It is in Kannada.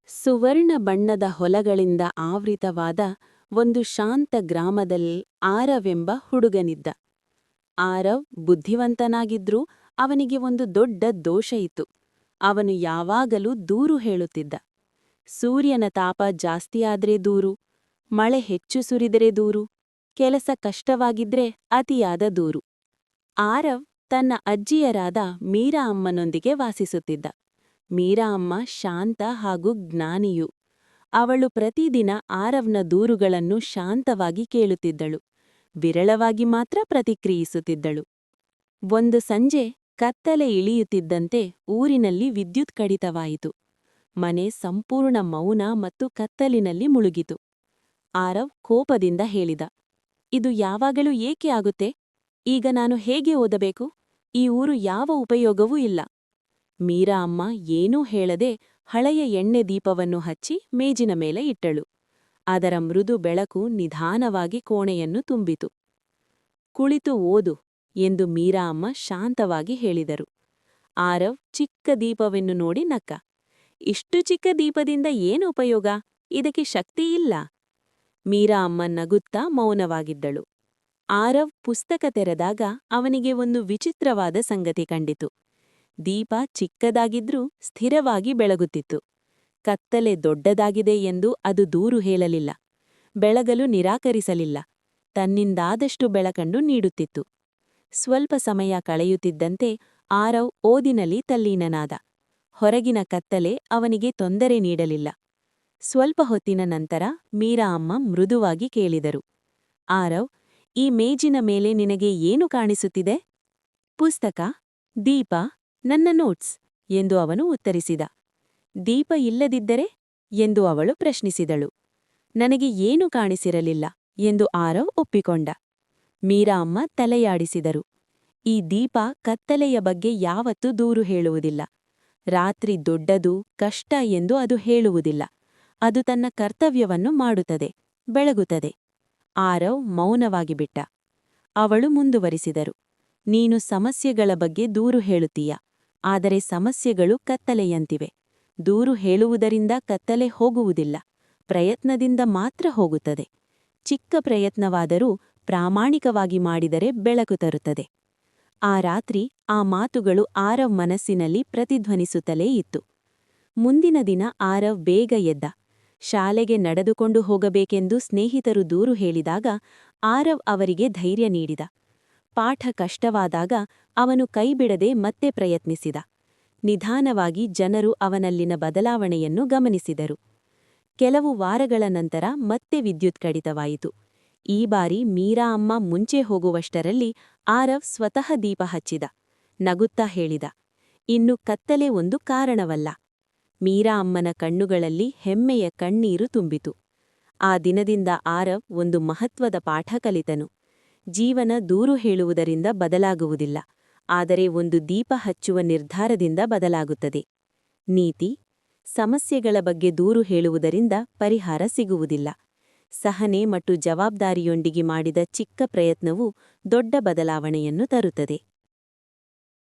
ಸುವರ್ಣ ಬಣ್ಣದ ಹೊಲಗಳಿಂದ ಆವೃತವಾದ ಒಂದು ಶಾಂತ ಗ್ರಾಮದಲ್ಲಿ ಆರವೆಂಬ ಹುಡುಗನಿದ್ದ. ಆರವ್ ಬುದ್ಧಿವಂತನಾಗಿದ್ರೂ ಅವನಿಗೆ ಒಂದು ದೊಡ್ಡ ದೋಷ ಇತ್ತು. ಅವನು ಯಾವಾಗಲೂ ದೂರು ಹೇಳುತ್ತಿದ್ದ. ಸೂರ್ಯನ ತಾಪ ಜಾಸ್ತಿಯಾದ್ರೆ ದೂರು, ಮಳೆ ಹೆಚ್ಚು ಸುರಿದರೆ ದೂರು, ಕೆಲಸ ಕಷ್ಟವಾಗಿದ್ರೆ ಅತಿಯಾದ ದೂರು. ಆರವ್ ತನ್ನ ಅಜ್ಜಿಯರಾದ ಮೀರಾ ಅಮ್ಮನೊಂದಿಗೆ ವಾಸಿಸುತ್ತಿದ್ದ. ಮೀರಾ ಅಮ್ಮ ಶಾಂತ ಹಾಗೂ ಜ್ಞಾನಿಯು. ಅವಳು ಪ್ರತಿದಿನ ಆರವ್ನ ದೂರುಗಳನ್ನು ಶಾಂತವಾಗಿ ಕೇಳುತ್ತಿದ್ದಳು, ವಿರಳವಾಗಿ ಮಾತ್ರ ಪ್ರತಿಕ್ರಿಯಿಸುತ್ತಿದ್ದಳು. ಒಂದು ಸಂಜೆ ಕತ್ತಲೆ ಇಳಿಯುತ್ತಿದ್ದಂತೆ ಊರಿನಲ್ಲಿ ವಿದ್ಯುತ್ ಕಡಿತವಾಯಿತು. ಮನೆ ಸಂಪೂರ್ಣ ಮೌನ ಮತ್ತು ಕತ್ತಲಿನಲ್ಲಿ ಮುಳುಗಿತು. ಆರವ್ ಕೋಪದಿಂದ ಹೇಳಿದ, "ಇದು ಯಾವಾಗಲೂ ಏಕೆ ಆಗುತ್ತೆ? ಈಗ ನಾನು ಹೇಗೆ ಓದಬೇಕು? ಈ ಊರು ಯಾವ ಉಪಯೋಗವೂ ಇಲ್ಲ." ಮೀರಾ ಅಮ್ಮ ಏನೂ ಹೇಳದೆ ಹಳೆಯ ಎಣ್ಣೆ ದೀಪವನ್ನು ಹಚ್ಚಿ ಮೇಜಿನ ಮೇಲೆ ಇಟ್ಟಳು. ಅದರ ಮೃದು ಬೆಳಕು ನಿಧಾನವಾಗಿ ಕೋಣೆಯನ್ನು ತುಂಬಿತು. "ಕುಳಿತು ಓದು" ಎಂದು ಮೀರಾ ಅಮ್ಮ ಶಾಂತವಾಗಿ ಹೇಳಿದರು. ಆರವ್ ಚಿಕ್ಕ ದೀಪವನ್ನು ನೋಡಿ ನಕ್ಕ. "ಇಷ್ಟು ಚಿಕ್ಕ ದೀಪದಿಂದ ಏನು ಉಪಯೋಗ? ಇದಕ್ಕೆ ಶಕ್ತಿ ಇಲ್ಲ." ಮೀರಾ ಅಮ್ಮ ನಗುತ್ತಾ ಮೌನವಾಗಿದ್ದಳು. ಆರವ್ ಪುಸ್ತಕ ತೆರೆದಾಗ ಅವನಿಗೆ ಒಂದು ವಿಚಿತ್ರವಾದ ಸಂಗತಿ ಕಂಡಿತು. ದೀಪ ಚಿಕ್ಕದಾಗಿದ್ರೂ ಸ್ಥಿರವಾಗಿ ಬೆಳಗುತ್ತಿತ್ತು. ಕತ್ತಲೆ ದೊಡ್ಡದಾಗಿದೆ ಎಂದು ಅದು ದೂರು ಹೇಳಲಿಲ್ಲ. ಬೆಳಗಲು ನಿರಾಕರಿಸಲಿಲ್ಲ. ತನ್ನಿಂದಾದಷ್ಟು ಬೆಳಕನ್ನು ನೀಡುತ್ತಿತ್ತು. ಸ್ವಲ್ಪ ಸಮಯ ಕಳೆಯುತ್ತಿದ್ದಂತೆ ಆರವ್ ಓದಿನಲ್ಲಿ ತಲ್ಲೀನನಾದ. ಹೊರಗಿನ ಕತ್ತಲೆ ಅವನಿಗೆ ತೊಂದರೆ ನೀಡಲಿಲ್ಲ. ಸ್ವಲ್ಪ ಹೊತ್ತಿನ ನಂತರ ಮೀರಾ ಅಮ್ಮ ಮೃದುವಾಗಿ ಕೇಳಿದರು, "ಆರವ್, ಈ ಮೇಜಿನ ಮೇಲೆ ನಿನಗೆ ಏನು ಕಾಣಿಸುತ್ತಿದೆ?" "ಪುಸ್ತಕ, ದೀಪ, ನನ್ನ ನೋಟ್ಸ್" ಎಂದು ಅವನು ಉತ್ತರಿಸಿದ. "ದೀಪ ಇಲ್ಲದಿದ್ದರೆ?" ಎಂದು ಅವಳು ಪ್ರಶ್ನಿಸಿದಳು. "ನನಗೆ ಏನೂ ಕಾಣಿಸಿರಲಿಲ್ಲ" ಎಂದು ಆರವ್ ಒಪ್ಪಿಕೊಂಡ. ಮೀರಾ ಅಮ್ಮ ತಲೆಯಾಡಿಸಿದರು. "ಈ ದೀಪ ಕತ್ತಲೆಯ ಬಗ್ಗೆ ಯಾವತ್ತೂ ದೂರು ಹೇಳುವುದಿಲ್ಲ. ರಾತ್ರಿ ದೊಡ್ಡದು, ಕಷ್ಟ ಎಂದು ಅದು ಹೇಳುವುದಿಲ್ಲ. ಅದು ತನ್ನ ಕರ್ತವ್ಯವನ್ನು ಮಾಡುತ್ತದೆ, ಬೆಳಗುತ್ತದೆ." ಆರವ್ ಮೌನವಾಗಿ ಬಿಟ್ಟ. ಅವಳು ಮುಂದುವರಿಸಿದರು, "ನೀನು ಸಮಸ್ಯೆಗಳ ಬಗ್ಗೆ ದೂರು ಹೇಳುತ್ತೀಯ, ಆದರೆ ಸಮಸ್ಯೆಗಳು ಕತ್ತಲೆಯಂತಿವೆ. ದೂರು ಹೇಳುವುದರಿಂದ ಕತ್ತಲೆ ಹೋಗುವುದಿಲ್ಲ, ಪ್ರಯತ್ನದಿಂದ ಮಾತ್ರ ಹೋಗುತ್ತದೆ. ಚಿಕ್ಕ ಪ್ರಯತ್ನವಾದರೂ ಪ್ರಾಮಾಣಿಕವಾಗಿ ಮಾಡಿದರೆ ಬೆಳಕು ತರುತ್ತದೆ." ಆ ರಾತ್ರಿ ಆ ಮಾತುಗಳು ಆರವ್ ಮನಸ್ಸಿನಲ್ಲಿ ಪ್ರತಿಧ್ವನಿಸುತ್ತಲೇ ಇತ್ತು. ಮುಂದಿನ ದಿನ ಆರವ್ ಬೇಗ ಎದ್ದ. ಶಾಲೆಗೆ ನಡೆದುಕೊಂಡು ಹೋಗಬೇಕೆಂದು ಸ್ನೇಹಿತರು ದೂರು ಹೇಳಿದಾಗ ಆರವ್ ಅವರಿಗೆ ಧೈರ್ಯ ನೀಡಿದ. ಪಾಠ ಕಷ್ಟವಾದಾಗ ಅವನು ಕೈಬಿಡದೆ ಮತ್ತೆ ಪ್ರಯತ್ನಿಸಿದ. ನಿಧಾನವಾಗಿ ಜನರು ಅವನಲ್ಲಿನ ಬದಲಾವಣೆಯನ್ನು ಗಮನಿಸಿದರು. ಕೆಲವು ವಾರಗಳ ನಂತರ ಮತ್ತೆ ವಿದ್ಯುತ್ ಕಡಿತವಾಯಿತು. ಈ ಬಾರಿ ಮೀರಾ ಅಮ್ಮ ಮುಂಚೆ ಹೋಗುವಷ್ಟರಲ್ಲಿ ಆರವ್ ಸ್ವತಃ ದೀಪ ಹಚ್ಚಿದ. ನಗುತ್ತಾ ಹೇಳಿದ, "ಇನ್ನು ಕತ್ತಲೆ ಒಂದು ಕಾರಣವಲ್ಲ." ಮೀರಾ ಅಮ್ಮನ ಕಣ್ಣುಗಳಲ್ಲಿ ಹೆಮ್ಮೆಯ ಕಣ್ಣೀರು ತುಂಬಿತು. ಆ ದಿನದಿಂದ ಆರವ್ ಒಂದು ಮಹತ್ವದ ಪಾಠ ಕಲಿತನು. ಜೀವನ ದೂರು ಹೇಳುವುದರಿಂದ ಬದಲಾಗುವುದಿಲ್ಲ, ಆದರೆ ಒಂದು ದೀಪ ಹಚ್ಚುವ ನಿರ್ಧಾರದಿಂದ ಬದಲಾಗುತ್ತದೆ. ನೀತಿ: ಸಮಸ್ಯೆಗಳ ಬಗ್ಗೆ ದೂರು ಹೇಳುವುದರಿಂದ ಪರಿಹಾರ ಸಿಗುವುದಿಲ್ಲ. ಸಹನೆ ಮತ್ತು ಜವಾಬ್ದಾರಿಯೊಂದಿಗೆ ಮಾಡಿದ ಚಿಕ್ಕ ಪ್ರಯತ್ನವು ದೊಡ್ಡ ಬದಲಾವಣೆಯನ್ನು ತರುತ್ತದೆ.